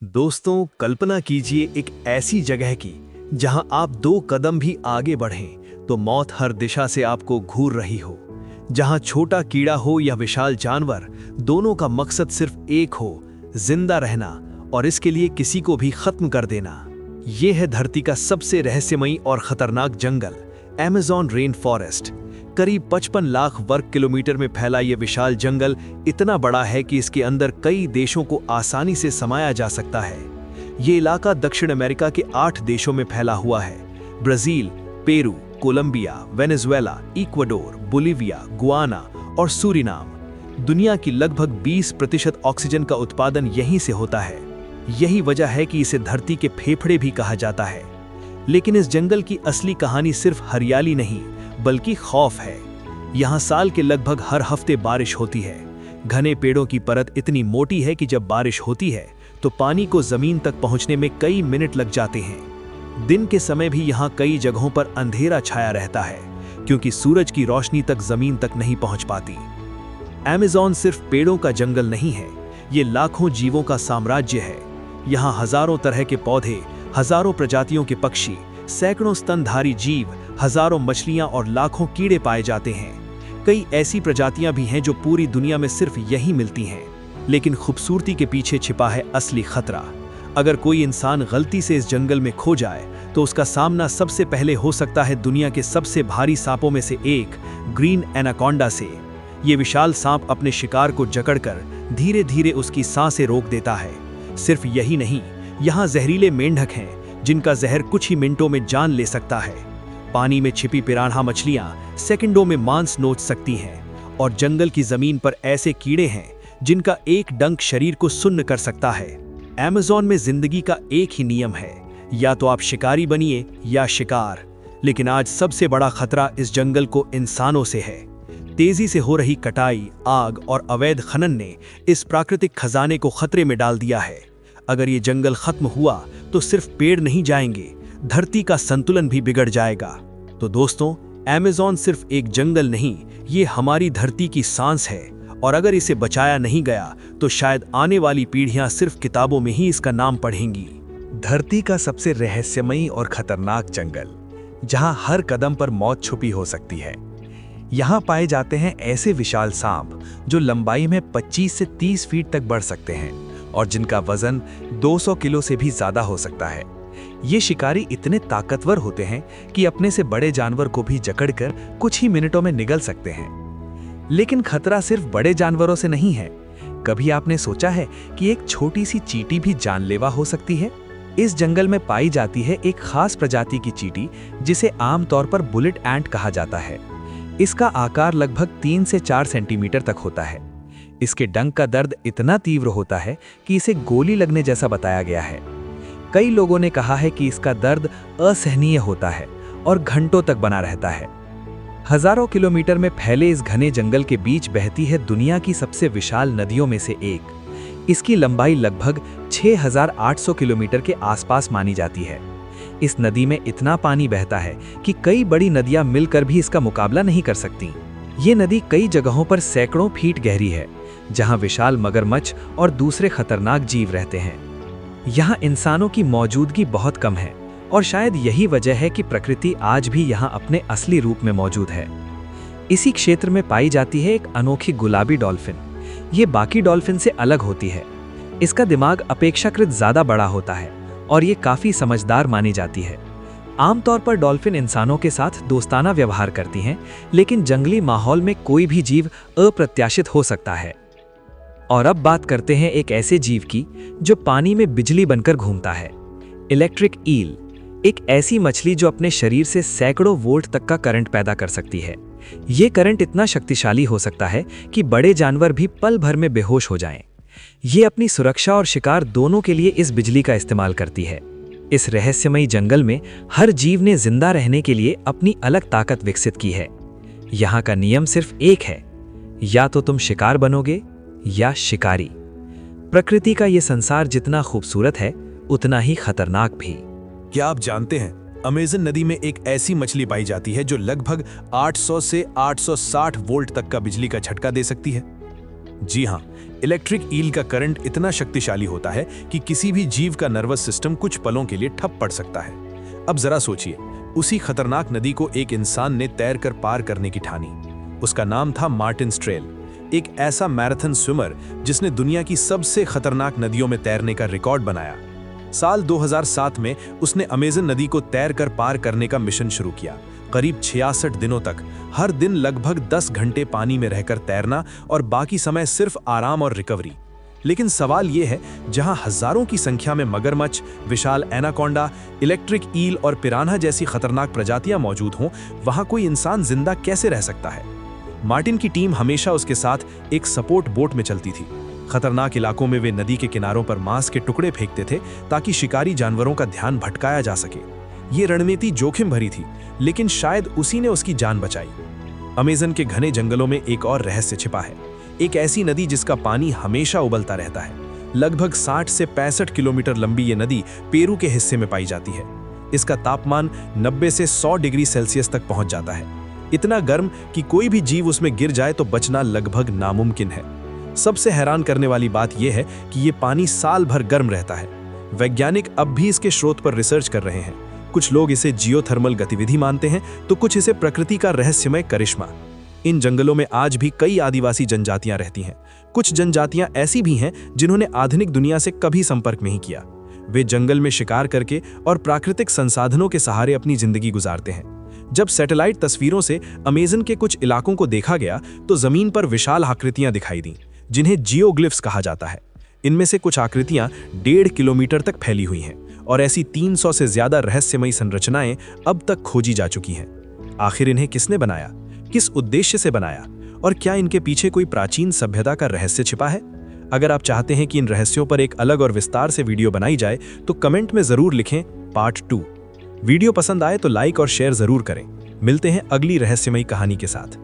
दोस्तों, कल्पना कीजिए एक ऐसी जगह की जहां आप 2 कदम भी आगे बढ़ें तो मौत हर दिशा से आपको घूर रही हो। जहां छोटा कीड़ा हो या विशाल जानवर, दोनों का मकसद सिर्फ एक हो, जिंदा रहना और इसके लिए किसी को भी खत्म कर देना। ये है धरती का सबसे रहस्यमयी और खतरनाक जंगल, अमेज़न रेन फॉरेस्ट। करीब 55 लाख वर्ग किलोमीटर में फैला ये विशाल जंगल इतना बड़ा है कि इसके अंदर कई देशों को आसानी से समाया जा सकता है। ये इलाका दक्षिण अमेरिका के 8 देशों में फैला हुआ है: Brazil, Peru, Colombia, Venezuela, Ecuador, Bolivia, Guyana और सूरिनाम। दुनिया की लगभग 20% ऑक्सीजन का उत्पादन यहीं से होता है। यही वजह है कि इसे धरती के फेफड़े भी कहा जाता है। लेकिन इस जंगल की असली कहानी सिर्फ हरियाली नहीं बल्कि खौफ है। यहाँ साल के लगभग हर हफ्ते बारिश होती है। घने पेड़ों की परत इतनी मोटी है कि जब बारिश होती है तो पानी को जमीन तक पहुँचने में कई मिनट लग जाते हैं। दिन के समय भी यहाँ कई जगहों पर अंधेरा छाया रहता है क्योंकि सूरज की रोशनी तक जमीन तक नहीं पहुँच पाती। अमेज़न सिर्फ पेड़ों का जंगल नहीं है, ये लाखों जीवों का साम्राज्य है। यहाँ हजारों तरह के पौधे, हजारों प्रजातियों के पक्षी, सैकड़ों स्तनधारी जीव, हजारों मछलियां और लाखों कीड़े पाए जाते हैं। कई ऐसी प्रजातियां भी हैं जो पूरी दुनिया में सिर्फ यहीं मिलती हैं। लेकिन खूबसूरती के पीछे छिपा है असली खतरा। अगर कोई इंसान गलती से इस जंगल में खो जाए तो उसका सामना सबसे पहले हो सकता है दुनिया के सबसे भारी सांपों में से एक, ग्रीन एनाकोंडा से। ये विशाल सांप अपने शिकार को जकड़कर धीरे धीरे उसकी सांसें रोक देता है। सिर्फ यही नहीं, यहाँ जहरीले मेंढक हैं जिनका जहर कुछ ही मिनटों में जान ले सकता है। पानी में छिपी पिरान्हा मछलियां सेकंडों में मांस नोच सकती हैं और जंगल की जमीन पर ऐसे कीड़े हैं जिनका एक डंक शरीर को सुन्न कर सकता है। अमेज़न में जिंदगी का एक ही नियम है, या तो आप शिकारी बनिए या शिकार। लेकिन आज सबसे बड़ा खतरा इस जंगल को इंसानों से है। तेजी से हो रही कटाई, आग और अवैध खनन ने इस प्राकृतिक खजाने को खतरे में डाल दिया है। अगर ये जंगल खत्म हुआ तो सिर्फ पेड़ नहीं जाएंगे, धरती का संतुलन भी बिगड़ जाएगा। तो दोस्तों, अमेज़न सिर्फ एक जंगल नहीं, ये हमारी धरती की सांस है और अगर इसे बचाया नहीं गया तो शायद आने वाली पीढ़ियां सिर्फ किताबों में ही इसका नाम पढ़ेंगी। धरती का सबसे रहस्यमयी और खतरनाक जंगल, जहां हर कदम पर मौत छुपी हो सकती है। यहाँ पाए जाते हैं ऐसे विशाल सांप जो लंबाई में 25 से 30 फीट तक बढ़ सकते हैं और जिनका वजन 200 किलो से भी ज्यादा हो सकता है। ये शिकारी इतने ताकतवर होते हैं कि अपने से बड़े जानवर को भी जकड़कर कुछ ही मिनटों में निगल सकते हैं। लेकिन खतरा सिर्फ बड़े जानवरों से नहीं है। कभी आपने सोचा है कि एक छोटी सी चींटी भी जानलेवा हो सकती है? इस जंगल में पाई जाती है एक खास प्रजाति की चींटी जिसे आमतौर पर बुलेट एंट कहा जाता है। इसका आकार लगभग 3 से 4 सेंटीमीटर तक होता है। इसके डंक का दर्द इतना तीव्र होता है कि इसे गोली लगने जैसा बताया गया है। कई लोगों ने कहा है कि इसका दर्द असहनीय होता है और घंटों तक बना रहता है। हजारों किलोमीटर में फैले इस घने जंगल के बीच बहती है दुनिया की सबसे विशाल नदियों में से एक। इसकी लंबाई लगभग 6800 किलोमीटर के आसपास मानी जाती है। इस नदी में इतना पानी बहता है कि कई बड़ी नदियां मिलकर भी इसका मुकाबला नहीं कर सकती। ये नदी कई जगहों पर सैकड़ों फीट गहरी है, जहां विशाल मगरमच्छ और दूसरे खतरनाक जीव रहते हैं। यहाँ इंसानों की मौजूदगी बहुत कम है और शायद यही वजह है कि प्रकृति आज भी यहाँ अपने असली रूप में मौजूद है। इसी क्षेत्र में पाई जाती है एक अनोखी गुलाबी डॉल्फिन। ये बाकी डॉल्फिन से अलग होती है। इसका दिमाग अपेक्षाकृत ज्यादा बड़ा होता है और ये काफी समझदार मानी जाती है। आमतौर पर डॉल्फिन इंसानों के साथ दोस्ताना व्यवहार करती हैं, लेकिन जंगली माहौल में कोई भी जीव अप्रत्याशित हो सकता है। और अब बात करते हैं एक ऐसे जीव की जो पानी में बिजली बनकर घूमता है। इलेक्ट्रिक ईल, एक ऐसी मछली जो अपने शरीर से सैकड़ों वोल्ट तक का करंट पैदा कर सकती है। ये करंट इतना शक्तिशाली हो सकता है कि बड़े जानवर भी पल भर में बेहोश हो जाएं। ये अपनी सुरक्षा और शिकार दोनों के लिए इस बिजली का इस्तेमाल करती है। इस रहस्यमयी जंगल में हर जीव ने जिंदा रहने के लिए अपनी अलग ताकत विकसित की है। यहाँ का नियम सिर्फ एक है, या तो तुम शिकार बनोगे या शिकारी। प्रकृति का ये संसार जितना खूबसूरत है उतना ही खतरनाक भी। क्या आप जानते हैं, अमेज़न नदी में एक ऐसी मछली पाई जाती है जो लगभग 800 से 860 वोल्ट तक का बिजली का झटका दे सकती है। जी हाँ, इलेक्ट्रिक ईल का करंट इतना शक्तिशाली होता है कि किसी भी जीव का नर्वस सिस्टम कुछ पलों के लिए ठप पड़ सकता है। अब जरा सोचिए, उसी खतरनाक नदी को एक इंसान ने तैरकर पार करने की ठानी। उसका नाम था मार्टिन स्ट्रेल, एक ऐसा मैराथन स्विमर जिसने दुनिया की सबसे खतरनाक नदियों में तैरने का रिकॉर्ड बनाया। साल 2007 में उसने अमेज़न नदी को तैरकर पार करने का मिशन शुरू किया। करीब 66 दिनों तक हर दिन लगभग 10 घंटे पानी में रहकर तैरना और बाकी समय सिर्फ आराम और रिकवरी। लेकिन सवाल यह है, जहां हजारों की संख्या में मगरमच्छ, विशाल एनाकोंडा, इलेक्ट्रिक ईल और पिरान्हा जैसी खतरनाक प्रजातियां मौजूद हों, वहां कोई इंसान जिंदा कैसे रह सकता है? मार्टिन की टीम हमेशा उसके साथ एक सपोर्ट बोट में चलती थी। खतरनाक इलाकों में वे नदी के किनारों पर मांस के टुकड़े फेंकते थे ताकि शिकारी जानवरों का ध्यान भटकाया जा सके। ये रणनीति जोखिम भरी थी, लेकिन शायद उसी ने उसकी जान बचाई। अमेज़न के घने जंगलों में एक और रहस्य छिपा है, एक ऐसी नदी जिसका पानी हमेशा उबलता रहता है। लगभग 60 से 65 किलोमीटर लंबी ये नदी पेरू के हिस्से में पाई जाती है। इसका तापमान 90 से 100 डिग्री सेल्सियस तक पहुंच जाता है, इतना गर्म कि कोई भी जीव उसमें गिर जाए तो बचना लगभग नामुमकिन है। सबसे हैरान करने वाली बात यह है कि ये पानी साल भर गर्म रहता है। वैज्ञानिक अब भी इसके स्रोत पर रिसर्च कर रहे हैं। कुछ लोग इसे जियोथर्मल गतिविधि मानते हैं, तो कुछ इसे प्रकृति का रहस्यमय करिश्मा। इन जंगलों में आज भी कई आदिवासी जनजातियां रहती हैं। कुछ जनजातियां ऐसी भी हैं जिन्होंने आधुनिक दुनिया से कभी संपर्क नहीं किया। वे जंगल में शिकार करके और प्राकृतिक संसाधनों के सहारे अपनी जिंदगी गुजारते हैं। जब सैटेलाइट तस्वीरों से अमेज़न के कुछ इलाकों को देखा गया तो जमीन पर विशाल आकृतियां दिखाई दीं, जिन्हें जियोग्लिफ्स कहा जाता है। इनमें से कुछ आकृतियां 1.5 किलोमीटर तक फैली हुई हैं और ऐसी 300 से ज्यादा रहस्यमयी संरचनाएं अब तक खोजी जा चुकी हैं। आखिर इन्हें किसने बनाया, किस उद्देश्य से बनाया, और क्या इनके पीछे कोई प्राचीन सभ्यता का रहस्य छिपा है? अगर आप चाहते हैं कि इन रहस्यों पर एक अलग और विस्तार से वीडियो बनाई जाए तो कमेंट में जरूर लिखें पार्ट 2। वीडियो पसंद आए तो लाइक और शेयर जरूर करें। मिलते हैं अगली रहस्यमयी कहानी के साथ।